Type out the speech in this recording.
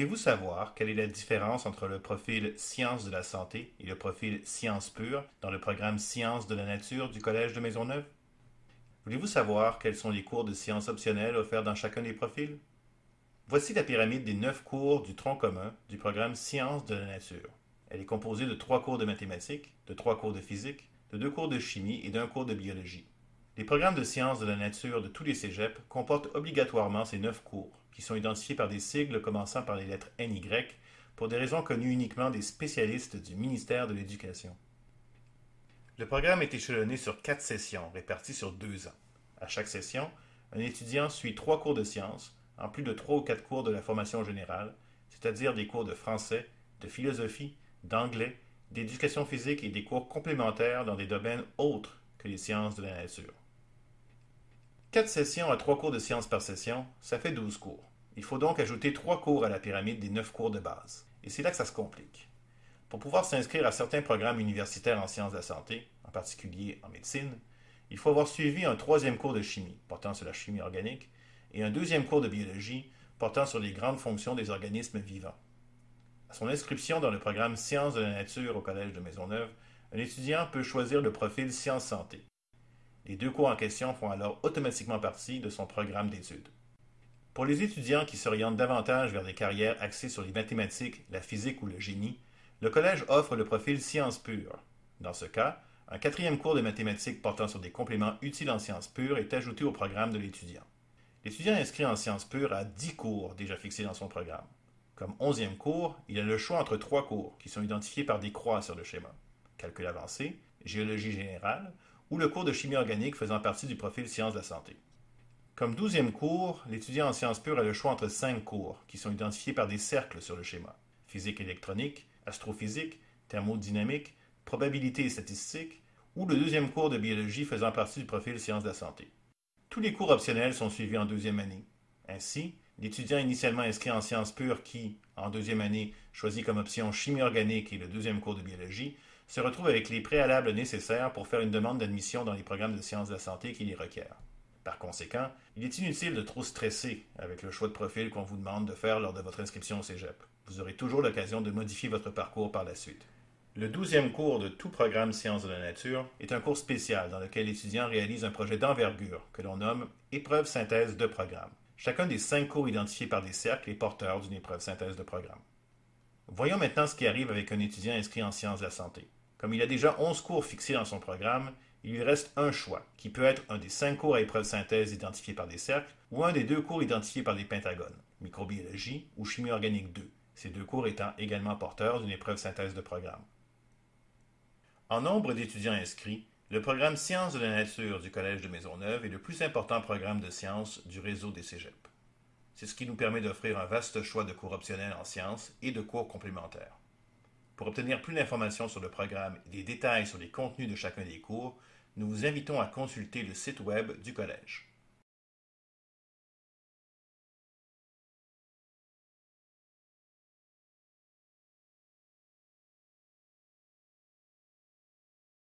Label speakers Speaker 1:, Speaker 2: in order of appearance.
Speaker 1: Voulez-vous savoir quelle est la différence entre le profil Sciences de la santé et le profil Sciences pures dans le programme Sciences de la nature du Collège de Maisonneuve? Voulez-vous savoir quels sont les cours de sciences optionnels offerts dans chacun des profils? Voici la pyramide des 9 cours du tronc commun du programme Sciences de la nature. Elle est composée de 3 cours de mathématiques, de 3 cours de physique, de 2 cours de chimie et d'un cours de biologie. Les programmes de sciences de la nature de tous les cégeps comportent obligatoirement ces 9 cours, qui sont identifiés par des sigles commençant par les lettres NY pour des raisons connues uniquement des spécialistes du ministère de l'Éducation. Le programme est échelonné sur 4 sessions réparties sur 2 ans. À chaque session, un étudiant suit 3 cours de sciences, en plus de 3 ou 4 cours de la formation générale, c'est-à-dire des cours de français, de philosophie, d'anglais, d'éducation physique et des cours complémentaires dans des domaines autres que les sciences de la nature. 4 sessions à 3 cours de sciences par session, ça fait 12 cours. Il faut donc ajouter 3 cours à la pyramide des 9 cours de base. Et c'est là que ça se complique. Pour pouvoir s'inscrire à certains programmes universitaires en sciences de la santé, en particulier en médecine, il faut avoir suivi un 3e cours de chimie, portant sur la chimie organique, et un 2e cours de biologie, portant sur les grandes fonctions des organismes vivants. À son inscription dans le programme Sciences de la nature au Collège de Maisonneuve, un étudiant peut choisir le profil Sciences santé. Les 2 cours en question font alors automatiquement partie de son programme d'études. Pour les étudiants qui s'orientent davantage vers des carrières axées sur les mathématiques, la physique ou le génie, le collège offre le profil Sciences pures. Dans ce cas, un 4e cours de mathématiques portant sur des compléments utiles en sciences pures est ajouté au programme de l'étudiant. L'étudiant inscrit en sciences pures a 10 cours déjà fixés dans son programme. Comme 11e cours, il a le choix entre 3 cours qui sont identifiés par des croix sur le schéma. Calcul avancé, géologie générale, ou le cours de chimie organique faisant partie du profil sciences de la santé. Comme 12e cours, l'étudiant en sciences pures a le choix entre 5 cours, qui sont identifiés par des cercles sur le schéma. Physique électronique, astrophysique, thermodynamique, probabilité et statistique, ou le 2e cours de biologie faisant partie du profil sciences de la santé. Tous les cours optionnels sont suivis en 2e année. Ainsi, l'étudiant initialement inscrit en sciences pures qui, en 2e année, choisit comme option chimie organique et le 2e cours de biologie, se retrouve avec les préalables nécessaires pour faire une demande d'admission dans les programmes de sciences de la santé qui les requièrent. Par conséquent, il est inutile de trop stresser avec le choix de profil qu'on vous demande de faire lors de votre inscription au cégep. Vous aurez toujours l'occasion de modifier votre parcours par la suite. Le 12e cours de tout programme Sciences de la nature est un cours spécial dans lequel l'étudiant réalise un projet d'envergure que l'on nomme épreuve synthèse de programme. Chacun des 5 cours identifiés par des cercles est porteur d'une épreuve synthèse de programme. Voyons maintenant ce qui arrive avec un étudiant inscrit en sciences de la santé. Comme il a déjà 11 cours fixés dans son programme, il lui reste un choix, qui peut être un des 5 cours à épreuve synthèse identifiés par des cercles ou un des 2 cours identifiés par des pentagones, microbiologie ou chimie organique 2, ces 2 cours étant également porteurs d'une épreuve synthèse de programme. En nombre d'étudiants inscrits, le programme Sciences de la nature du Collège de Maisonneuve est le plus important programme de sciences du réseau des cégeps. C'est ce qui nous permet d'offrir un vaste choix de cours optionnels en sciences et de cours complémentaires. Pour obtenir plus d'informations sur le programme et des détails sur les contenus de chacun des cours, nous vous invitons à consulter le site web du Collège.